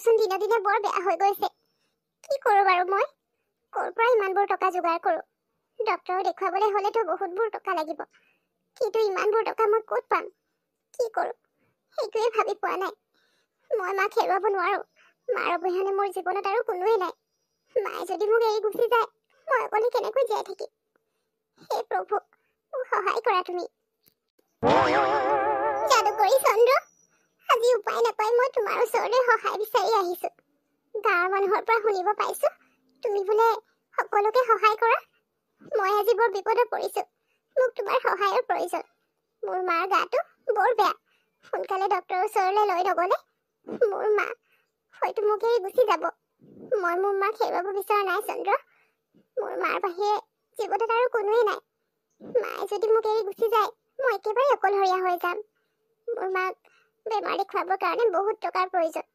চোন দিনে দিনে বৰ বেয়া হৈ গৈছে। কি কৰোঁ বাৰু মই? ক'ৰ পৰা ইমানবোৰ টকা যোগাৰ কৰোঁ? ডক্টৰক দেখুৱাবলৈ হ'লেতো বহুতবোৰ টকা লাগিব, কিন্তু ইমানবোৰ টকা মই ক'ত পাম? কি কৰোঁ সেইটোৱে ভাবি পোৱা নাই। মই মাক হেৰুৱাব নোৱাৰোঁ। মাৰ অবিহনে মোৰ জীৱনত আৰু কোনোৱে নাই। মায়ে যদি মোক এৰি গুচি যায়, মই অকলে কেনেকৈ জীয়াই থাকিম? হে প্ৰভু, মোক সহায় কৰা তুমি। যাদুকৰী চন্দ্ৰ, আজি উপায় নাপাই মই তোমাৰ ওচৰলৈ সহায় বিচাৰি আহিছোঁ। গাঁৱৰ মানুহৰ পৰা শুনিব পাইছোঁ তুমি বোলে সকলোকে সহায় কৰা। মই আজি বৰ বিপদত পৰিছোঁ। মোক তোমাৰ সহায়ৰ প্ৰয়োজন। মোৰ মাৰ গাটো বৰ বেয়া। সোনকালে ডক্টৰৰ ওচৰলৈ লৈ নগ'লে মোৰ মা হয়তো মোক এৰি গুচি যাব। মই মোৰ মাক হেৰুৱাব বিচৰা নাই চন্দ্ৰ। মোৰ মাৰ বাহিৰে জীৱনত আৰু কোনোৱে নাই। মায়ে যদি মোক এৰি গুচি যায়, মই একেবাৰে অকলশৰীয়া হৈ যাম। মোৰ মাক বেমাৰ দেখুৱাবৰ কাৰণে বহুত টকাৰ প্ৰয়োজন।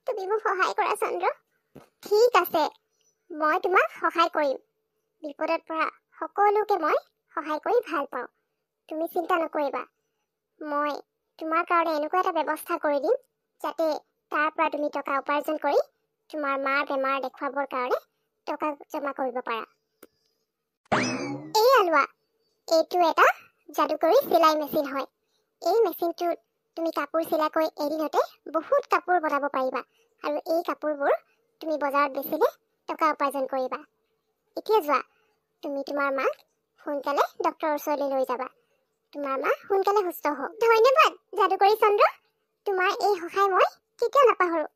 তুমি মোক সহায় কৰা চন্দ্ৰ। ঠিক আছে, মই তোমাক সহায় কৰিম। বিপদত পৰা সকলোকে মই সহায় কৰি ভাল পাওঁ। তুমি চিন্তা নকৰিবা। মই তোমাৰ কাৰণে এনেকুৱা এটা ব্যৱস্থা কৰি দিম যাতে তাৰ পৰা তুমি টকা উপাৰ্জন কৰি তোমাৰ মাৰ বেমাৰ দেখুৱাবৰ কাৰণে টকা জমা কৰিব পাৰা। এয়া লোৱা, এইটো এটা যাদুকৰী চিলাই মেচিন হয়। এই মেচিনটোত তুমি কাপোৰ চিলাকৈ এদিনতে বহুত কাপোৰ বনাব পাৰিবা, আৰু এই কাপোৰবোৰ তুমি বজাৰত বেচিলে টকা উপাৰ্জন কৰিবা। এতিয়া যোৱা, তুমি তোমাৰ মাক সোনকালে ডক্টৰৰ ওচৰলৈ লৈ যাবা। তোমাৰ মা সোনকালে সুস্থ হওক। ধন্যবাদ যাদুকৰী চন্দ্ৰ, তোমাৰ এই সহায় মই কেতিয়াও নাপাহৰোঁ।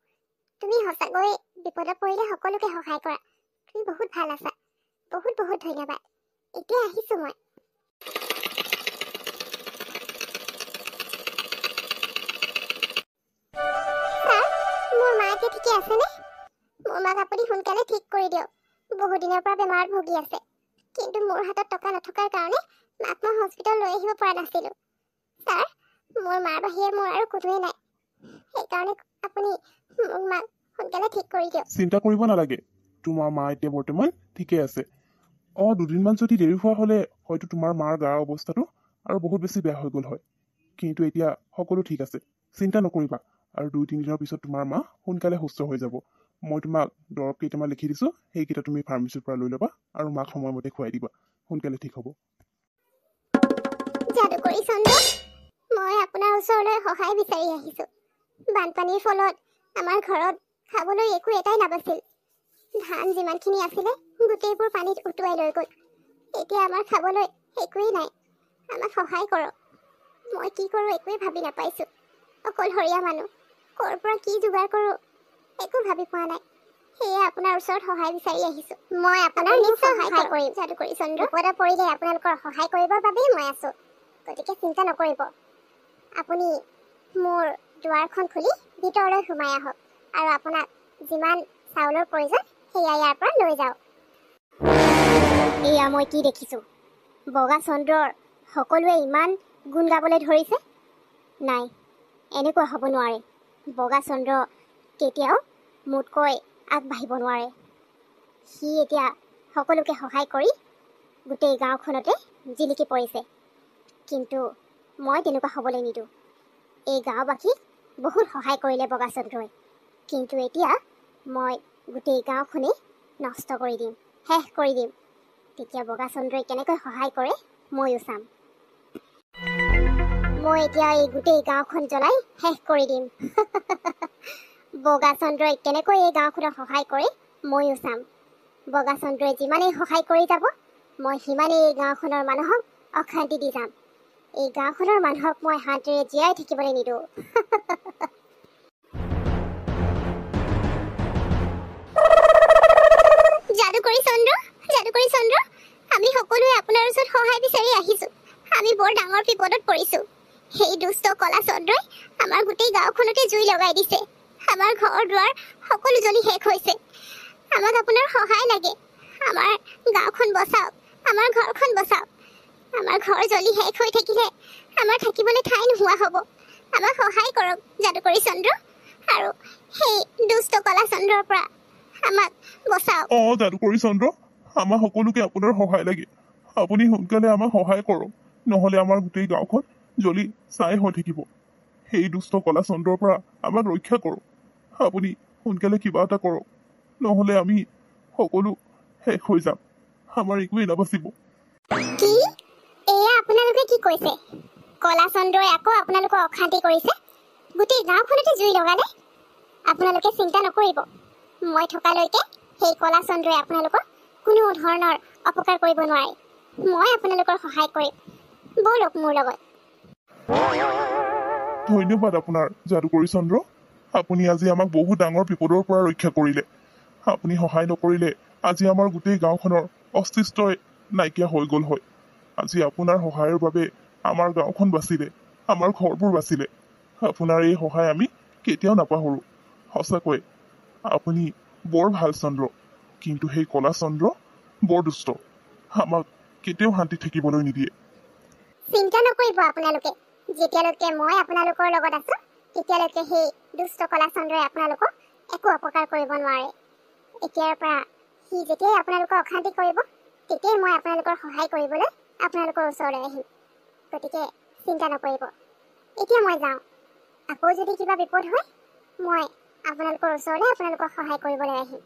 তুমি সঁচাকৈ বিপদত পৰিলে সকলোকে সহায় কৰা। তুমি বহুত ভাল আছা। বহুত বহুত ধন্যবাদ। এতিয়া আহিছোঁ মই। ছাৰ, মোৰ মা এতিয়া ঠিকে আছেনে? মোৰ মাক আপুনি সোনকালে ঠিক কৰি দিয়ক। বহুদিনৰ পৰা বেমাৰত ভুগি আছে, কিন্তু মোৰ হাতত টকা নথকাৰ কাৰণে মাক মই হস্পিটেল লৈ আহিব পৰা নাছিলোঁ। ছাৰ, মোৰ মাৰ বাহিৰে মোৰ আৰু কোনোৱে নাই। সেইকাৰণে আপুনি মোৰ মাক সোনকালে ঠিক কৰি দিয়ক। চিন্তা কৰিব নালাগে, তোমাৰ মা এতিয়া বৰ্তমান ঠিকে আছে। দুদিনমান যদি দেৰি হোৱা হ'লে হয়তো তোমাৰ মাৰ গাৰ অৱস্থাটো আৰু বহুত বেছি বেয়া হৈ গ'ল হয়, কিন্তু এতিয়া সকলো ঠিক আছে। চিন্তা নকৰিবা, আৰু 2-3 দিনৰ পিছত তোমাৰ মা সোনকালে সুস্থ হৈ যাব। মই তোমাক দৰৱ কেইটামান লিখি দিছোঁ, সেইকেইটা তুমি ফাৰ্মাচীৰ পৰা লৈ ল'বা আৰু মাক সময়মতে খুৱাই দিবা। সোনকালে ঠিক হ'ব। যাদুকৰী চন্দ্ৰ, মই আপোনাৰ ওচৰলৈ সহায় বিচাৰি আহিছোঁ। বানপানীৰ ফলত আমাৰ ঘৰত খাবলৈ একো এটাই নাবাছিল। ধান যিমানখিনি আছিলে গোটেইবোৰ পানীত উটুৱাই লৈ গ'ল। এতিয়া আমাৰ খাবলৈ একোৱেই নাই। আমাক সহায় কৰক। মই কি কৰোঁ একোৱেই ভাবি নাপাইছোঁ। অকলশৰীয়া মানুহ, ক'ৰ পৰা কি যোগাৰ কৰোঁ একো ভাবি পোৱা নাই। সেয়ে আপোনাৰ ওচৰত সহায় বিচাৰি আহিছোঁ। মই আপোনাৰ নিশ্চয় সহায় কৰিম যাদুকৰী চন্দ্ৰ। বিপদত পৰিলে আপোনালোকৰ সহায় কৰিবৰ বাবেই মই আছোঁ, গতিকে চিন্তা নকৰিব। আপুনি মোৰ দুৱাৰখন খুলি ভিতৰলৈ সোমাই আহক, আৰু আপোনাক যিমান চাউলৰ প্ৰয়োজন সেয়া ইয়াৰ পৰা লৈ যাওক। এয়া মই কি দেখিছোঁ? বগা চন্দ্ৰৰ সকলোৱে ইমান গুণ গাবলৈ ধৰিছে। নাই, এনেকুৱা হ'ব নোৱাৰে। বগা চন্দ্ৰ কেতিয়াও মোতকৈ আগবাঢ়িব নোৱাৰে। সি এতিয়া সকলোকে সহায় কৰি গোটেই গাঁওখনতে জিলিকি পৰিছে। কিন্তু মই তেনেকুৱা হ'বলৈ নিদিওঁ। এই গাঁওবাসীক বহুত সহায় কৰিলে বগা চন্দ্ৰই, কিন্তু এতিয়া মই গোটেই গাঁওখনেই নষ্ট কৰি দিম, শেষ কৰি দিম। তেতিয়া বগা চন্দ্ৰই কেনেকৈ সহায় কৰে ময়ো চাম। মই এতিয়া এই গোটেই গাঁওখন জ্বলাই শেষ কৰি দিম। বগা চন্দ্ৰই কেনেকৈ এই গাঁওখনক সহায় কৰে ময়ো চাম। বগা চন্দ্ৰই যিমানেই সহায় কৰি যাব, মই সিমানেই এই গাঁওখনৰ মানুহক অশান্তি দি যাম। এই গাঁওখনৰ মানুহক মই শান্তিৰে জীয়াই থাকিবলৈ নিদিওঁ। যাদুকৰী চন্দ্ৰ, যাদুকৰী চন্দ্ৰ, আমি সকলোৱে আপোনাৰ ওচৰত সহায় বিচাৰি আহিছোঁ। আমি বৰ ডাঙৰ বিপদত পৰিছোঁ। সেই দুষ্ট কলা চন্দ্ৰই আমাৰ গোটেই গাঁওখনতে জুই লগাই দিছে। আমাৰ ঘৰ দুৱাৰ সকলো জ্বলি শেষ হৈছে। আমাক আপোনাৰ সহায় লাগে। আমাৰ গাঁওখন বচাওক, আমাৰ ঘৰখন বচাওক। আমাৰ ঘৰ জ্বলি শেষ হৈ থাকিলে আমাৰ থাকিবলৈ ঠাই নোহোৱা হ'ব। আমাক সহায় কৰক যাদুকৰী চন্দ্ৰ, আৰু সেই দুষ্ট কলা চন্দ্ৰৰ পৰা আমাক বচাওক। যাদুকৰী চন্দ্ৰ, আমাৰ সকলোকে আপোনাৰ সহায় লাগে। আপুনি সোনকালে আমাক সহায় কৰক, নহ'লে আমাৰ গোটেই গাঁওখন জ্বলি ছাই হৈ থাকিব। সেই দুষ্ট কলা চন্দ্ৰৰ পৰা আমাক ৰক্ষা কৰক। আপুনি সোনকালে কিবা এটা কৰক, নহ'লে আমি সকলো শেষ হৈ যাম। আমাৰ একোৱেই নাবাচিব। কি এয়া আপোনালোকে কি কৈছে? কলা চন্দ্ৰই আকৌ আপোনালোকক অশান্তি কৰিছে, গোটেই গাঁওখনতে জুই লগালে। আপোনালোকে চিন্তা নকৰিব, মই থকালৈকে সেই কলা চন্দ্ৰই আপোনালোকক কোনো ধৰণৰ অপকাৰ কৰিব নোৱাৰে। মই আপোনালোকৰ সহায় কৰিম, ব'লক মোৰ লগত। ধন্যবাদ আপোনাৰ যাদুকৰী চন্দ্ৰ। আপুনি আজি আমাক বহুত ডাঙৰ বিপদৰ পৰা ৰক্ষা কৰিলে। আপুনি সহায় নকৰিলে আজি আমাৰ গোটেই গাঁওখনৰ অস্তিত্বই নাইকিয়া হৈ গ'ল হয়। আজি আপোনাৰ সহায়ৰ বাবে আমাৰ গাঁওখন বাচিলে, আমাৰ ঘৰবোৰ বাচিলে। আপোনাৰ এই সহায় আমি কেতিয়াও নাপাহৰোঁ। সঁচাকৈ আপুনি বৰ ভাল চন্দ্ৰ, কিন্তু সেই কলা চন্দ্ৰ বৰ দুষ্ট, আমাক কেতিয়াও শান্তি থাকিবলৈ নিদিয়ে। চিন্তা নকৰিব আপোনালোকে, যেতিয়ালৈকে মই আপোনালোকৰ লগত আছো তেতিয়ালৈকে সেই দুষ্ট কলা চন্দ্ৰই আপোনালোকক একো অপকাৰ কৰিব নোৱাৰে। এতিয়াৰ পৰা সি যেতিয়াই আপোনালোকক অশান্তি কৰিব তেতিয়াই মই আপোনালোকৰ সহায় কৰিবলৈ আপোনালোকৰ ওচৰলৈ আহিম। গতিকে চিন্তা নকৰিব, এতিয়া মই যাওঁ। আকৌ যদি কিবা বিপদ হয় মই আপোনালোকৰ ওচৰলৈ আপোনালোকক সহায় কৰিবলৈ আহিম।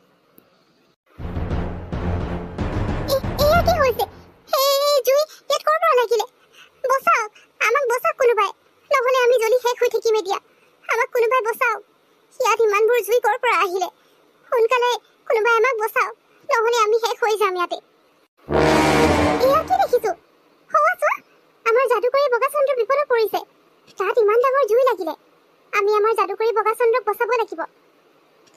এয়া কি হৈছে? এই জুই ইয়াত ক'ৰ পৰা লাগিলে? বচাওক, আমাক বচাওক কোনোবাই, নহ'লে আমি জ্বলি শেষ হৈ থাকিম এতিয়া। আমাক কোনোবাই বচাওক, ইয়াত ইমানবোৰ জুই ক'ৰ পৰা আহিলে? সোনকালে কোনোবাই আমাক বচাওক, নহ'লে আমি শেষ হৈ যাম ইয়াতে। এয়া কি দেখিছো? হৱা চোৱা, আমাৰ যাদুকৰী বগাচন্দ্ৰ বিপদত পৰিছে। তাত ইমান ডাঙৰ জুই লাগিলে। আমি আমাৰ যাদুকৰী বগাচন্দ্ৰক বচাব লাগিব।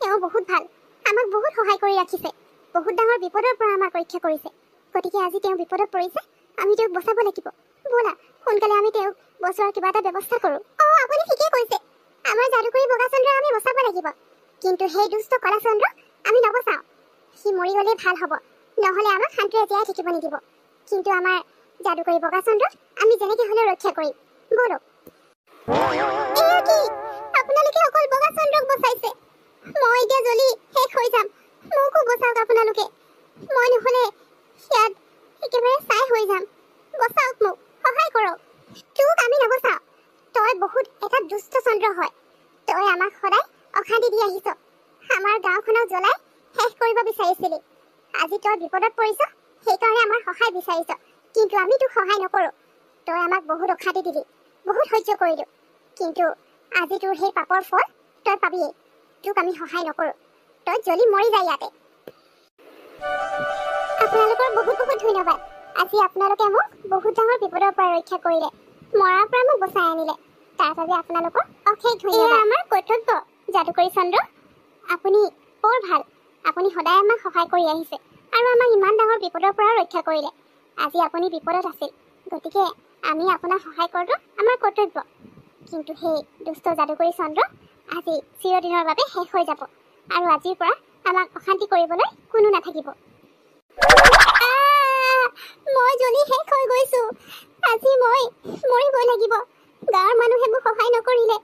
তেওঁ বহুত ভাল, আমাক বহুত সহায় কৰি ৰাখিছে, বহুত ডাঙৰ বিপদৰ পৰা আমাক ৰক্ষা কৰিছে। গতিকে আজি তেওঁ বিপদত পৰিছে, আমি তেওঁক বচাব লাগিব। ব'লা সোনকালে আমি তেওঁক বচোৱাৰ কিবা এটা ব্যৱস্থা কৰোঁ। আপুনি ঠিকেই কৈছে, আমাৰ যাদুকৰী বগাচন্দ্ৰক আমি বচাব লাগিব, কিন্তু সেই দুষ্ট কলাচন্দ্ৰক আমি নবচাওঁ। সি মৰি গ'লেই ভাল হ'ব, নহ'লে আমাক শান্তিৰে জীয়াই থাকিব নিদিব। কিন্তু আমাৰ যাদুকৰী বগাচন্দ্ৰক আমি যেনেকৈ হ'লেও ৰক্ষা কৰিম। ব'লক। এয়া কি? আপোনালোকে অকল বগাচন্দ্ৰক বচাইছে, মই এতিয়া জ্বলি শেষ হৈ যাম। মোকো বচাওক আপোনালোকে, মই নহ'লে ইয়াত একেবাৰে ছাই হৈ যাম। বচাওক, মোক সহায় কৰক। তোক আমি নবচাওঁ, তই বহুত এটা দুষ্ট চন্দ্ৰ হয়। তই আমাক সদায় অশান্তি দি আহিছ, আমাৰ গাঁওখনক জ্বলাই শেষ কৰিব বিচাৰিছিলি। আজি তই বিপদত পৰিছ, সেইকাৰণে আমাৰ সহায় বিচাৰিছ, কিন্তু আমি তোক সহায় নকৰোঁ। তই আমাক বহুত অশান্তি দিলি, বহুত সহ্য কৰিলোঁ, কিন্তু আজি তোৰ সেই পাপৰ ফল তই পাবিয়েই। তোক আমি সহায় নকৰোঁ, তই জ্বলি মৰি যা ইয়াতে। আপোনালোকৰ বহুত বহুত ধন্যবাদ। আজি আপোনালোকে মোক বহুত ডাঙৰ বিপদৰ পৰা ৰক্ষা কৰিলে, মৰাৰ পৰা মোক বচাই আনিলে। তাৰ বাবে আপোনালোকৰ অশেষ ধন্যবাদ। আমাৰ কৰ্তব্য যাদুকৰী চন্দ্ৰ, আপুনি বৰ ভাল। আপুনি সদায় আমাক সহায় কৰি আহিছে আৰু আমাক ইমান ডাঙৰ বিপদৰ পৰা ৰক্ষা কৰিলে। আজি আপুনি বিপদত আছিল, গতিকে আমি আপোনাক সহায় কৰাটো আমাৰ কৰ্তব্য। কিন্তু সেই দুষ্ট যাদুকৰী চন্দ্ৰ আজি চিৰদিনৰ বাবে শেষ হৈ যাব, আৰু আজিৰ পৰা আমাক অশান্তি কৰিবলৈ কোনো নাথাকিব। মই জ্বলি শেষ হৈ গৈছো, আজি মই মৰিবই লাগিব। গাঁৱৰ মানুহে মোক সহায় নকৰিলে।